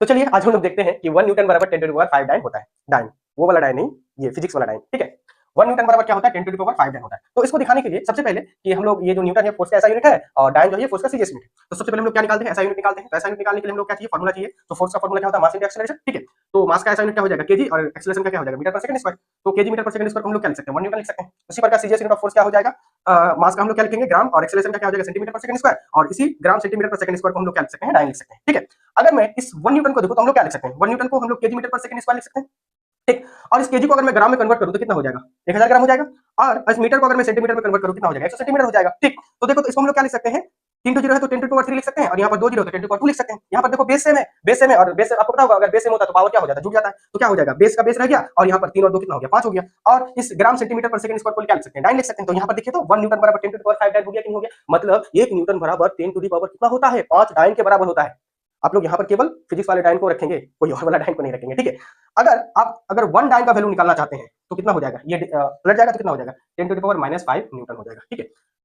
तो चलिए आज हम लोग देखते हैं कि 1 न्यूटन बराबर 10 टू द पावर 5 डाइन होता है। डाइन वो वाला डाइन नहीं, ये फिजिक्स वाला डाइन, ठीक है। 1 न्यूटन बराबर क्या होता है, 10 टू द पावर 5 डाइन होता है। तो इसको दिखाने के लिए सबसे पहले कि हम लोग ये जो न्यूटन है फोर्स का ऐसा यूनिट है और डाइन जो है फोर्स का सीजीएस यूनिट है। तो सबसे पहले हम लोग क्या निकालते हैं, ऐसा यूनिट निकालते हैं। तो ऐसा यूनिट निकालने के लिए हम लोग क्या चाहिए, फार्मूला चाहिए। तो फोर्स का फार्मूला क्या होता है, मास इनटू एक्सीलरेशन, ठीक है। तो मास का ऐसा यूनिट क्या हो जाएगा, केजी, और एक्सीलरेशन का क्या हो जाएगा, मीटर पर सेकंड स्क्वायर। तो केजी मीटर पर सेकंड स्क्वायर को हम लोग क्या लिख सकते हैं, 1 न्यूटन लिख सकते हैं। उसी प्रकार सीजीएस यूनिट ऑफ फोर्स क्या हो जाएगा, मास का हम लोग क्या लिखेंगे, ग्राम, और एक्सीलरेशन का क्या हो जाएगा, सेंटीमीटर पर सेकंड स्क्वायर। और इसी ग्राम सेंटीमीटर पर सेकंड स्क्वायर को हम लोग क्या लिख सकते हैं, डाइन लिख सकते हैं, ठीक है। अगर मैं इस 1 न्यूटन को देखूं तो हम लोग क्या लिख सकते हैं, 1 न्यूटन को हम लोग केजी मीटर पर सेकंड स्क्वायर लिख सकते हैं, ठीक। और इस केजी को अगर मैं ग्राम में कन्वर्ट करूं तो कितना हो जाएगा, 1000 ग्राम हो जाएगा। और इस मीटर को अगर मैं सेंटीमीटर में कन्वर्ट करूं कितना हो जाएगा, 100 सेंटीमीटर हो जाएगा, ठीक। तो देखो, तो इसको हम लोग क्या लिख सकते हैं, 3 टू 0 है तो 10 टू पावर 3 लिख सकते हैं, और यहाँ पर 2 0 है तो 10 टू पावर 2 लिख सकते हैं। यहाँ पर देखो बेस सेम है, बेस सेम है, और बेस आपको पता होगा अगर बेस सेम होता है तो पावर क्या हो जाता है, जुड़ जाता है। तो क्या हो जाएगा, बेस का बेस रह गया, और यहाँ पर 3 और 2 कितना हो गया, 5 हो गया। और इस ग्राम सेंटीमीटर पर सेकंड स्क्वायर को क्या लिख सकते हैं, डाइन लिख सकते हैं। तो यहाँ पर देखिए तो 1 न्यूटन बराबर 10 टू पावर 5 डाइन हो गया कि नहीं हो गया, मतलब 1 न्यूटन बराबर 10 टू द पावर कितना होता है, 5 डाइन के बराबर होता है। आप लोग यहाँ पर केवल फिजिक्स वाले डाइन को रखेंगे, कोई और वाला डाइन को नहीं रखेंगे, ठीक है। अगर 1 डाइन का वैल्यू निकालना चाहते हैं तो कितना हो जाएगा, ये पलट जाएगा तो कितना हो जाएगा, 10 टू द पावर -5 न्यूटन हो जाएगा, ठीक है।